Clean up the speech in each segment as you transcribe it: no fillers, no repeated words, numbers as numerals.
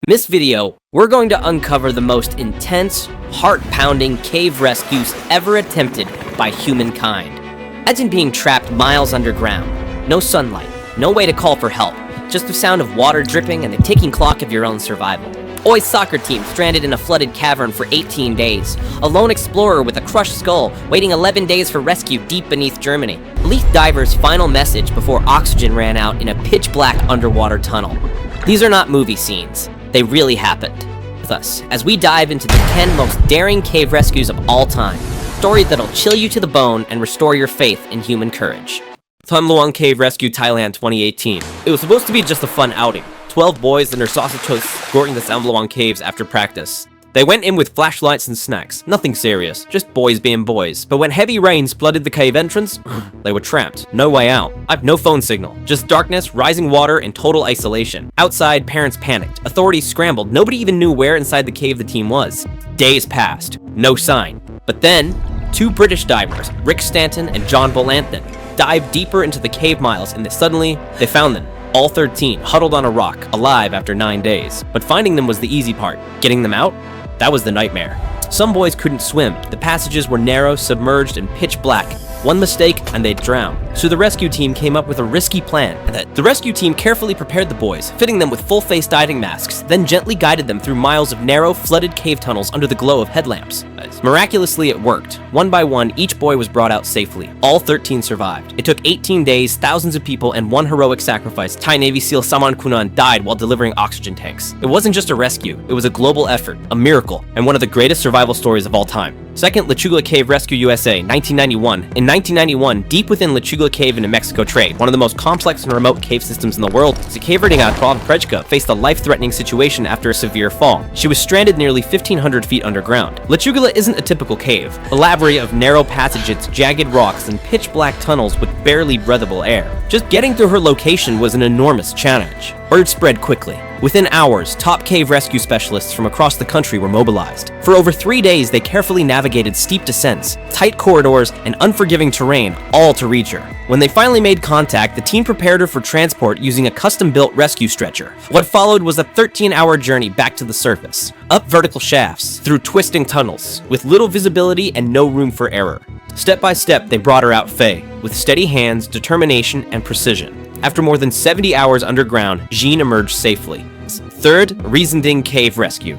In this video, we're going to uncover the most intense, heart-pounding cave rescues ever attempted by humankind. Imagine being trapped miles underground. No sunlight, no way to call for help, just the sound of water dripping and the ticking clock of your own survival. Boys' soccer team stranded in a flooded cavern for 18 days. A lone explorer with a crushed skull waiting 11 days for rescue deep beneath Germany. Elite diver's final message before oxygen ran out in a pitch-black underwater tunnel. These are not movie scenes. They really happened. With us, as we dive into the 10 most daring cave rescues of all time. Stories that'll chill you to the bone and restore your faith in human courage. Tham Luang Cave Rescue, Thailand, 2018. It was supposed to be just a fun outing. 12 boys and their sausage hosts exploring the Tham Luang caves after practice. They went in with flashlights and snacks. Nothing serious, just boys being boys. But when heavy rains flooded the cave entrance, they were trapped. No way out. I have no phone signal. Just darkness, rising water, and total isolation. Outside, parents panicked. Authorities scrambled. Nobody even knew where inside the cave the team was. Days passed. No sign. But then, two British divers, Rick Stanton and John Bolanthan, dived deeper into the cave miles and suddenly, they found them. All 13, huddled on a rock, alive after 9 days. But finding them was the easy part. Getting them out? That was the nightmare. Some boys couldn't swim. The passages were narrow, submerged, and pitch black. One mistake, and they'd drown. So the rescue team came up with a risky plan. The rescue team carefully prepared the boys, fitting them with full-face diving masks, then gently guided them through miles of narrow, flooded cave tunnels under the glow of headlamps. Miraculously, it worked. One by one, each boy was brought out safely. All 13 survived. It took 18 days, thousands of people, and one heroic sacrifice. Thai Navy SEAL Saman Kunan died while delivering oxygen tanks. It wasn't just a rescue. It was a global effort, a miracle, and one of the greatest survival stories of all time. Second, Lechugla Cave Rescue USA, 1991. In 1991, deep within Lechugla Cave in New Mexico Trade, one of the most complex and remote cave systems in the world, Zikaverdiga Prejka faced a life-threatening situation after a severe fall. She was stranded nearly 1,500 feet underground. Lechugla isn't a typical cave. A labyrinth of narrow passages, jagged rocks, and pitch-black tunnels with barely breathable air. Just getting to her location was an enormous challenge. Word spread quickly. Within hours, top cave rescue specialists from across the country were mobilized. For over 3 days, they carefully navigated steep descents, tight corridors, and unforgiving terrain, all to reach her. When they finally made contact, the team prepared her for transport using a custom-built rescue stretcher. What followed was a 13-hour journey back to the surface, up vertical shafts, through twisting tunnels, with little visibility and no room for error. Step by step, they brought her out Faye, with steady hands, determination, and precision. After more than 70 hours underground, Jean emerged safely. Third, Riesending Cave Rescue.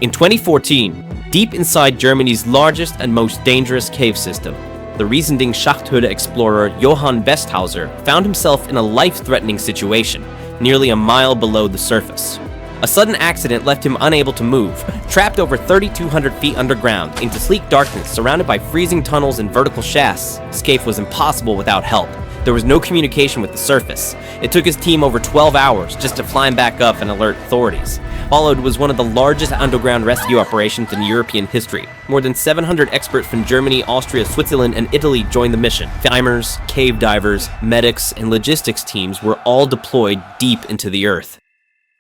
In 2014, deep inside Germany's largest and most dangerous cave system, the Riesending Schachthöhle explorer Johann Westhauser found himself in a life-threatening situation, nearly a mile below the surface. A sudden accident left him unable to move, trapped over 3,200 feet underground into sleek darkness surrounded by freezing tunnels and vertical shafts. Escape was impossible without help. There was no communication with the surface. It took his team over 12 hours just to climb back up and alert authorities. Followed was one of the largest underground rescue operations in European history. More than 700 experts from Germany, Austria, Switzerland, and Italy joined the mission. Climbers, cave divers, medics, and logistics teams were all deployed deep into the earth.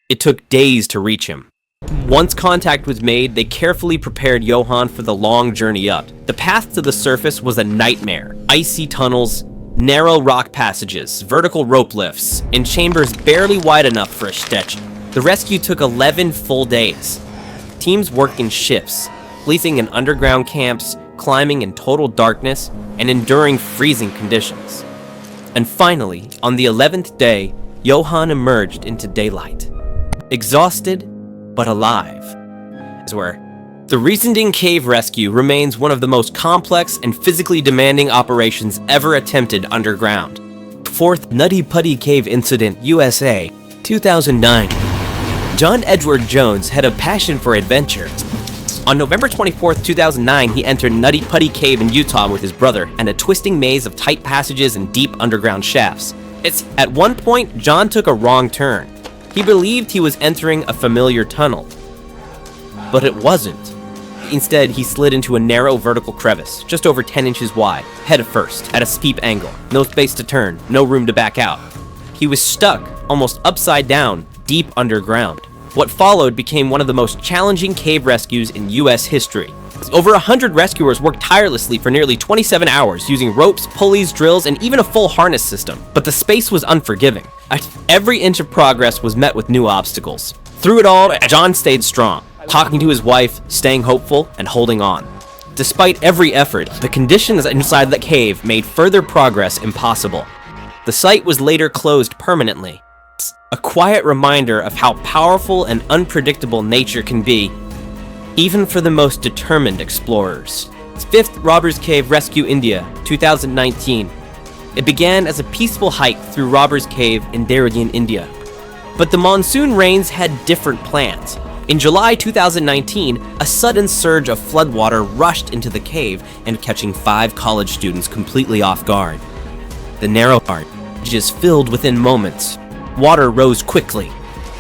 It took days to reach him. Once contact was made, they carefully prepared Johann for the long journey up. The path to the surface was a nightmare. Icy tunnels, narrow rock passages, vertical rope lifts, and chambers barely wide enough for a stretch. The rescue took 11 full days. Teams worked in shifts, sleeping in underground camps, climbing in total darkness, and enduring freezing conditions. And finally, on the 11th day, Johann emerged into daylight. Exhausted, but alive. The Riesending Cave Rescue remains one of the most complex and physically demanding operations ever attempted underground. Fourth, Nutty Putty Cave Incident, USA, 2009. John Edward Jones had a passion for adventure. On November 24th, 2009, he entered Nutty Putty Cave in Utah with his brother and a twisting maze of tight passages and deep underground shafts. At one point, John took a wrong turn. He believed he was entering a familiar tunnel, but it wasn't. Instead, he slid into a narrow vertical crevice, just over 10 inches wide, head first, at a steep angle. No space to turn, no room to back out. He was stuck, almost upside down, deep underground. What followed became one of the most challenging cave rescues in US history. Over 100 rescuers worked tirelessly for nearly 27 hours using ropes, pulleys, drills, and even a full harness system. But the space was unforgiving. Every inch of progress was met with new obstacles. Through it all, John stayed strong, talking to his wife, staying hopeful, and holding on. Despite every effort, the conditions inside the cave made further progress impossible. The site was later closed permanently. A quiet reminder of how powerful and unpredictable nature can be, even for the most determined explorers. 5th Robbers Cave Rescue India, 2019. It began as a peaceful hike through Robbers Cave in Darjeeling, India. But the monsoon rains had different plans. In July 2019, a sudden surge of floodwater rushed into the cave and catching 5 college students completely off guard. The narrow arches filled within moments. Water rose quickly.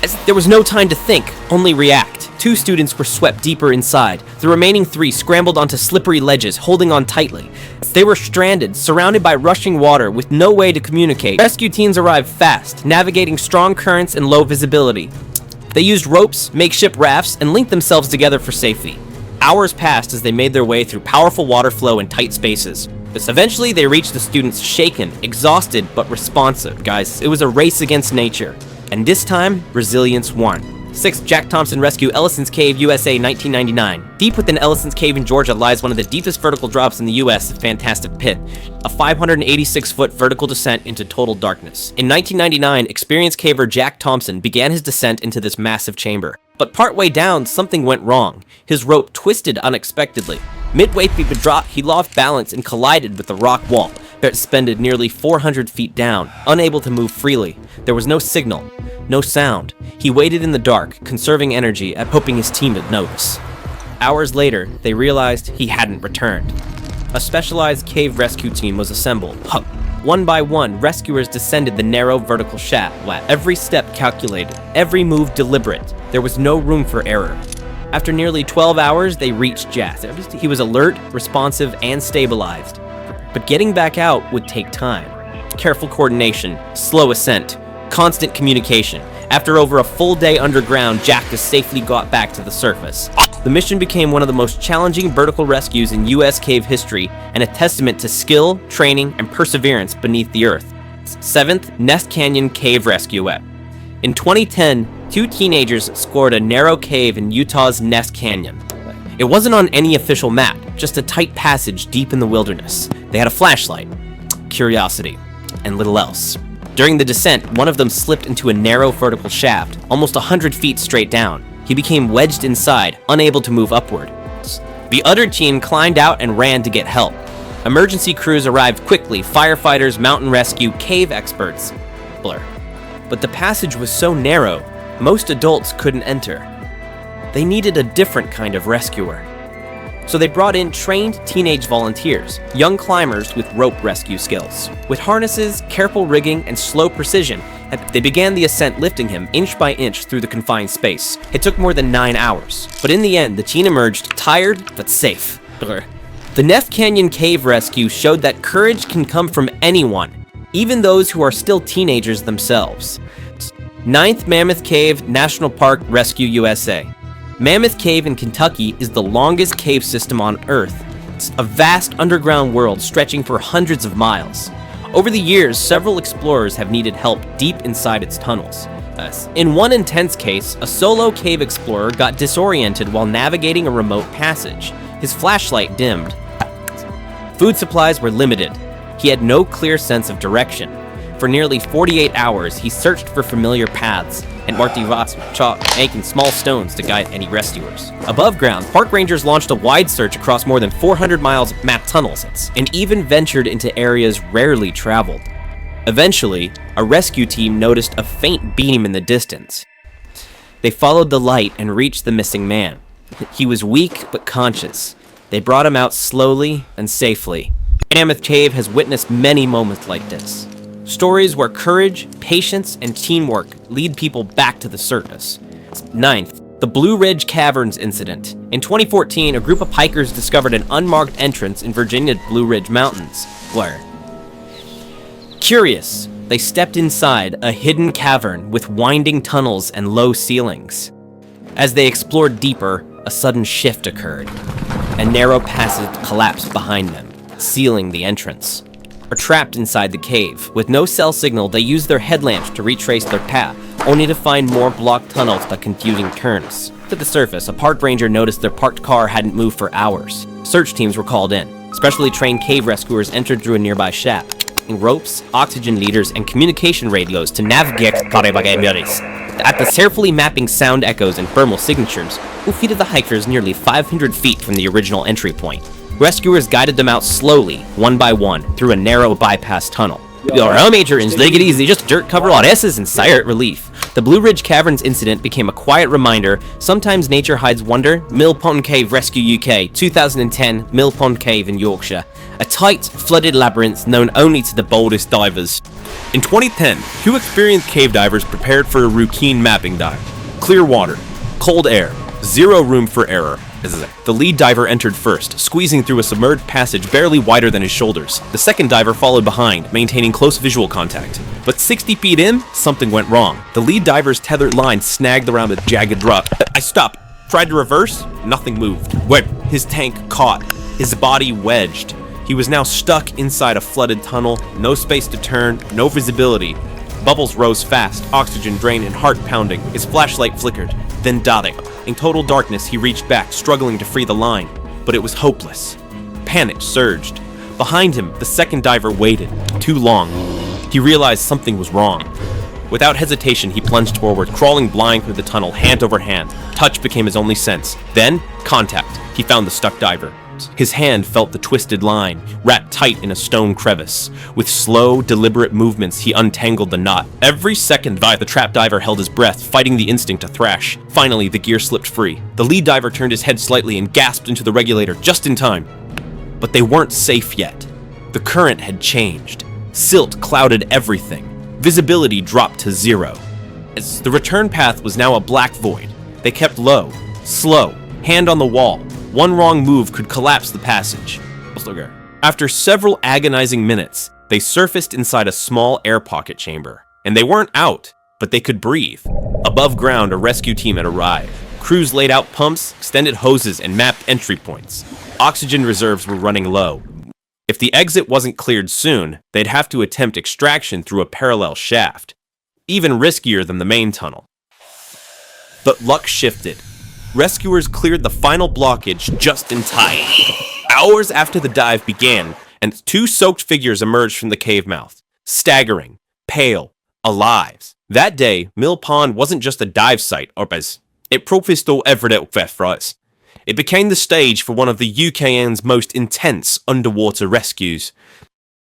As there was no time to think, only react. 2 students were swept deeper inside. The remaining 3 scrambled onto slippery ledges, holding on tightly. They were stranded, surrounded by rushing water with no way to communicate. Rescue teams arrived fast, navigating strong currents and low visibility. They used ropes, makeshift rafts, and linked themselves together for safety. Hours passed as they made their way through powerful water flow in tight spaces. But eventually, they reached the students shaken, exhausted, but responsive. Guys, it was a race against nature. And this time, resilience won. 6th Jack Thompson Rescue, Ellison's Cave, USA, 1999. Deep within Ellison's Cave in Georgia lies one of the deepest vertical drops in the US, the Fantastic Pit, a 586-foot vertical descent into total darkness. In 1999, experienced caver Jack Thompson began his descent into this massive chamber. But partway down, something went wrong. His rope twisted unexpectedly. Midway through the drop, he lost balance and collided with the rock wall, suspended nearly 400 feet down, unable to move freely. There was no signal, no sound. He waited in the dark, conserving energy and hoping his team would notice. Hours later, they realized he hadn't returned. A specialized cave rescue team was assembled. One by one, rescuers descended the narrow vertical shaft, every step calculated, every move deliberate. There was no room for error. After nearly 12 hours, they reached Jack. He was alert, responsive, and stabilized. But getting back out would take time. Careful coordination, slow ascent, constant communication. After over a full day underground, Jack has safely got back to the surface. The mission became one of the most challenging vertical rescues in US cave history and a testament to skill, training, and perseverance beneath the earth. 7th Nest Canyon Cave Rescue. In 2010, 2 teenagers explored a narrow cave in Utah's Nest Canyon. It wasn't on any official map, just a tight passage deep in the wilderness. They had a flashlight, curiosity, and little else. During the descent, one of them slipped into a narrow vertical shaft, almost 100 feet straight down. He became wedged inside, unable to move upward. The other teen climbed out and ran to get help. Emergency crews arrived quickly, firefighters, mountain rescue, cave experts. But the passage was so narrow, most adults couldn't enter. They needed a different kind of rescuer. So they brought in trained teenage volunteers, young climbers with rope rescue skills. With harnesses, careful rigging, and slow precision, they began the ascent, lifting him inch by inch through the confined space. It took more than 9 hours, but in the end, the teen emerged tired but safe. The Nest Canyon Cave Rescue showed that courage can come from anyone, even those who are still teenagers themselves. 9th Mammoth Cave National Park Rescue, USA. Mammoth Cave in Kentucky is the longest cave system on Earth. It's a vast underground world stretching for hundreds of miles. Over the years, several explorers have needed help deep inside its tunnels. In one intense case, a solo cave explorer got disoriented while navigating a remote passage. His flashlight dimmed. Food supplies were limited. He had no clear sense of direction. For nearly 48 hours, he searched for familiar paths and marked chalk, making small stones to guide any rescuers. Above ground, park rangers launched a wide search across more than 400 miles of mapped tunnels and even ventured into areas rarely traveled. Eventually, a rescue team noticed a faint beam in the distance. They followed the light and reached the missing man. He was weak but conscious. They brought him out slowly and safely. Mammoth Cave has witnessed many moments like this. Stories where courage, patience, and teamwork lead people back to the surface. 9th, the Blue Ridge Caverns Incident. In 2014, a group of hikers discovered an unmarked entrance in Virginia's Blue Ridge Mountains. Curious, they stepped inside a hidden cavern with winding tunnels and low ceilings. As they explored deeper, a sudden shift occurred. A narrow passage collapsed behind them, sealing the entrance. Are trapped inside the cave. With no cell signal, they used their headlamps to retrace their path, only to find more blocked tunnels with confusing turns. To the surface, a park ranger noticed their parked car hadn't moved for hours. Search teams were called in. Specially trained cave rescuers entered through a nearby shaft, using ropes, oxygen leaders, and communication radios to navigate after carefully mapping sound echoes and thermal signatures, who feeded the hikers nearly 500 feet from the original entry point. Rescuers guided them out slowly, one by one, through a narrow bypass tunnel. Your major is take it easy, just dirt cover on S's and sigh at relief. The Blue Ridge Caverns incident became a quiet reminder sometimes nature hides wonder. Mill Pond Cave Rescue UK, 2010, Mill Pond Cave in Yorkshire. A tight, flooded labyrinth known only to the boldest divers. In 2010, two experienced cave divers prepared for a routine mapping dive. Clear water, cold air, zero room for error. The lead diver entered first, squeezing through a submerged passage barely wider than his shoulders. The second diver followed behind, maintaining close visual contact. But 60 feet in, something went wrong. The lead diver's tethered line snagged around a jagged rock. I stopped. Tried to reverse, nothing moved. Wait, his tank caught. His body wedged. He was now stuck inside a flooded tunnel, no space to turn, no visibility. Bubbles rose fast, oxygen drained and heart pounding. His flashlight flickered, then died. In total darkness, he reached back, struggling to free the line, but it was hopeless. Panic surged. Behind him, the second diver waited. Too long. He realized something was wrong. Without hesitation, he plunged forward, crawling blind through the tunnel, hand over hand. Touch became his only sense. Then, contact. He found the stuck diver. His hand felt the twisted line, wrapped tight in a stone crevice. With slow, deliberate movements, he untangled the knot. Every second, the trap diver held his breath, fighting the instinct to thrash. Finally, the gear slipped free. The lead diver turned his head slightly and gasped into the regulator just in time. But they weren't safe yet. The current had changed. Silt clouded everything. Visibility dropped to zero. As the return path was now a black void, they kept low, slow, hand on the wall. One wrong move could collapse the passage. After several agonizing minutes, they surfaced inside a small air pocket chamber. And they weren't out, but they could breathe. Above ground, a rescue team had arrived. Crews laid out pumps, extended hoses, and mapped entry points. Oxygen reserves were running low. If the exit wasn't cleared soon, they'd have to attempt extraction through a parallel shaft. Even riskier than the main tunnel. But luck shifted. Rescuers cleared the final blockage just in time. Hours after the dive began, and two soaked figures emerged from the cave mouth. Staggering, pale, alive. That day, Mill Pond wasn't just a dive site, it professional everyday for us. It became the stage for one of the UK's most intense underwater rescues.